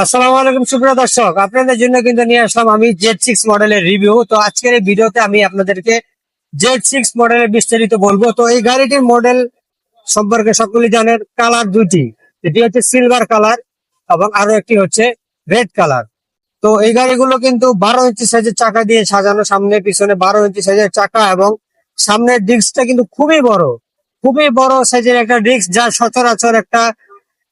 আসসালামু আলাইকুম সুপ্রিয় দর্শক, আপনাদের জন্য কিন্তু নিয়ে আসলাম আমি Z6 মডেলের রিভিউ। তো আজকের এই ভিডিওতে আমি আপনাদেরকে Z6 মডেলের বিস্তারিত বলবো। তো এই গাড়িটির মডেল সম্পর্কে সকলেই জানেন, কালার দুটি, এটি হচ্ছে সিলভার কালার এবং আরো একটি হচ্ছে রেড কালার। তো এই গাড়িগুলো কিন্তু 12 ইঞ্চি সাইজের চাকা দিয়ে সাজানো, সামনে পিছনে 12 ইঞ্চি সাইজের চাকা এবং সামনের ডিস্কটা কিন্তু খুবই বড় সাইজের একটা ডিস্ক, যা সচরাচর একটা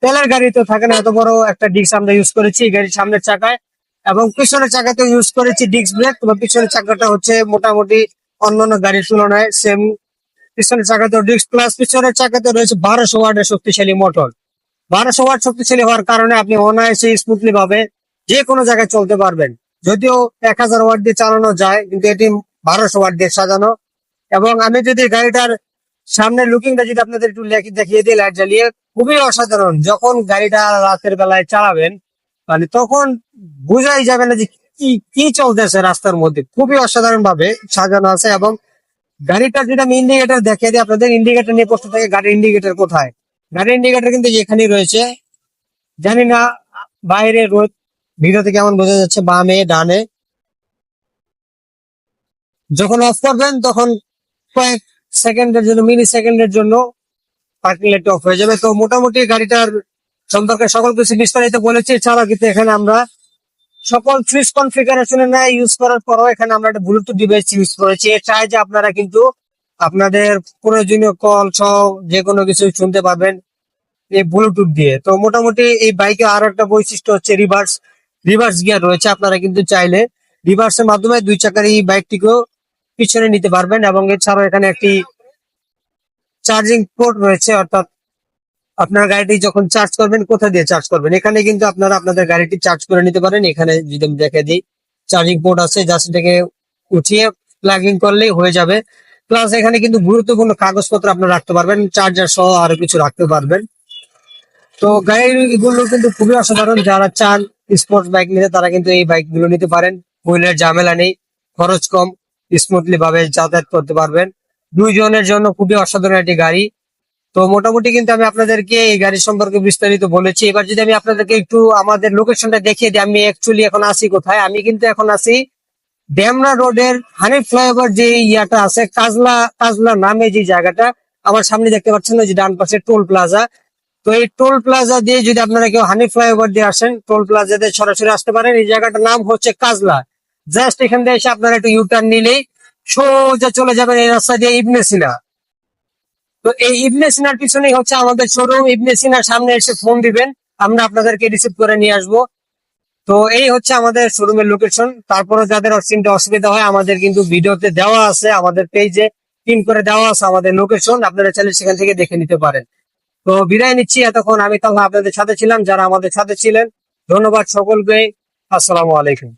তেলের গাড়িতে থাকে না। এত বড় একটা ডিস্ক আমরা ইউজ করেছি এই গাড়ির সামনের চাকায়, এবং পিছনের চাকাতে ইউজ করেছি ডিস্ক ব্রেক। তো পিছনের চাকাটা হচ্ছে মোটামুটি অন্যান্য গাড়ির তুলনায় সেম। পিছনের চাকাতে ডিস্ক প্লাস পিছনের চাকাতে রয়েছে 1200 ওয়াটের শক্তিশালী মোটর। 1200 ওয়াট শক্তিশালী হওয়ার কারণে আপনি অনায়াসে স্মুথলি ভাবে যে কোনো জায়গায় চলতে পারবেন। যদিও 1000 ওয়াট দিয়ে চালানো যায়, কিন্তু এটি 1200 ওয়াট দিয়ে সাজানো। এবং আমি যদি গাড়িটার সামনের লুকিংটা যদি আপনাদের একটু দেখিয়ে দিই লাইট জ্বালিয়ে, খুবই অসাধারণ। যখন গাড়িটা রাতের বেলায় চালাবেন, মানে তখন বোঝাই যাবে না যে কি কি চলতেছে রাস্তার মধ্যে। খুবই অসাধারণ ভাবে সাজানো আছে। এবং গাড়িটার যদি আমি ইন্ডিকেটর দেখিয়ে দিই আপনাদের, ইন্ডিকেটর নিয়ে প্রশ্ন থাকে গাড়ির ইন্ডিকেটর কোথায়। গাড়ির ইন্ডিকেটর কিন্তু এখানেই রয়েছে। জানি না বাইরে রোদ ভিডিওতে কেমন বোঝা যাচ্ছে, বামে ডানে। যখন অফ করবেন তখন কয়েক সেকেন্ডের জন্য, মিলি সেকেন্ডের জন্য পার্কিং লাইট অফ হয়ে যাবে। তো মোটামুটি গাড়িটার সম্পর্কে সকল কিছু বিস্তারিত বলেছি। এছাড়াও কিন্তু এখানে আমরা সকল সুইচ কনফিগারেশনে না ইউজ করার পরও এখানে আমরা একটা ব্লুটুথ ডিভাইস ইউজ করেছি। এর সাহায্যে আপনারা কিন্তু আপনাদের প্রয়োজনীয় কল সহ যে কোনো কিছু শুনতে পারবেন এই ব্লুটুথ দিয়ে। তো মোটামুটি এই বাইকে আরো একটা বৈশিষ্ট্য হচ্ছে রিভার্স গিয়ার রয়েছে। আপনারা কিন্তু চাইলে রিভার্সের মাধ্যমে দুই চাকার এই বাইকটিকেও পিছনে নিতে পারবেন। এবং এছাড়াও এখানে একটি চার্জিং পোর্ট রয়েছে, অর্থাৎ আপনার গাড়িটি যখন চার্জ করবেন কোথা দিয়ে চার্জ করবেন, এখানে কিন্তু আপনারা আপনাদের গাড়িটি চার্জ করে নিতে পারেন। এখানে যদি আমি দেখে দিই, চার্জিং পোর্ট আছে, জাস্ট এটাকে উঠিয়ে প্লাগিং করলেই হয়ে যাবে। প্লাস এখানে কিন্তু গুরুত্বপূর্ণ কাগজপত্র আপনারা রাখতে পারবেন, চার্জার সহ আরো কিছু রাখতে পারবেন। তো গাড়িগুলো কিন্তু খুবই অসাধারণ। যারা চান স্পোর্টস বাইক নিতে, তারা কিন্তু এই বাইক গুলো নিতে পারেন। হুইলের ঝামেলা নেই, খরচ কম, স্মুথলি ভাবে যাতায়াত করতে পারবেন। দুইজনের জন্য খুবই অসাধারণ একটি গাড়ি। তো মোটামুটি কিন্তু আমি আপনাদেরকে এই গাড়ি সম্পর্কে বিস্তারিত বলেছি। এবার যদি আমি আপনাদেরকে একটু আমাদের লোকেশনটা দেখিয়ে দিই, আমি অ্যাকচুয়ালি এখন আছি কোথায়। আমি কিন্তু এখন আছি ডেমরা রোডের হানিফ ফ্লাইওভার যে ইয়াটা আছে, কাজলা নামে যে জায়গাটা আমার সামনে দেখতে পাচ্ছেন, যে ডান পাশে টোল প্লাজা। তো এই টোল প্লাজা দিয়ে যদি আপনারা কেউ হানিফ ফ্লাইওভার দিয়ে আসেন, টোল প্লাজা দিয়ে সরাসরি আসতে পারেন। এই জায়গাটার নাম হচ্ছে কাজলা। জাস্ট এখান থেকে এসে আপনারা একটু ইউটার্ন নিলেই সোজা চলে যাবেন এই রাস্তা দিয়ে ইবনে সিনা। তো এই ইবনে সিনার পিছনেই হচ্ছে আমাদের শোরুম। ইবনে সিনার সামনে এসে ফোন দিবেন, আমরা আপনাদেরকে রিসিভ করে নিয়ে আসবো। তো এই হচ্ছে আমাদের শোরুমের লোকেশন। তারপরে যাদের চিনতে অসুবিধা হয়, আমাদের কিন্তু ভিডিওতে দেওয়া আছে, আমাদের পেজে পিন করে দেওয়া আছে আমাদের লোকেশন, আপনারা চাইলে সেখান থেকে দেখে নিতে পারেন। তো বিদায় নিচ্ছি। এতক্ষণ আমি তাহলে আপনাদের সাথে ছিলাম, যারা আমাদের সাথে ছিলেন ধন্যবাদ সকলকে। আসসালামু আলাইকুম।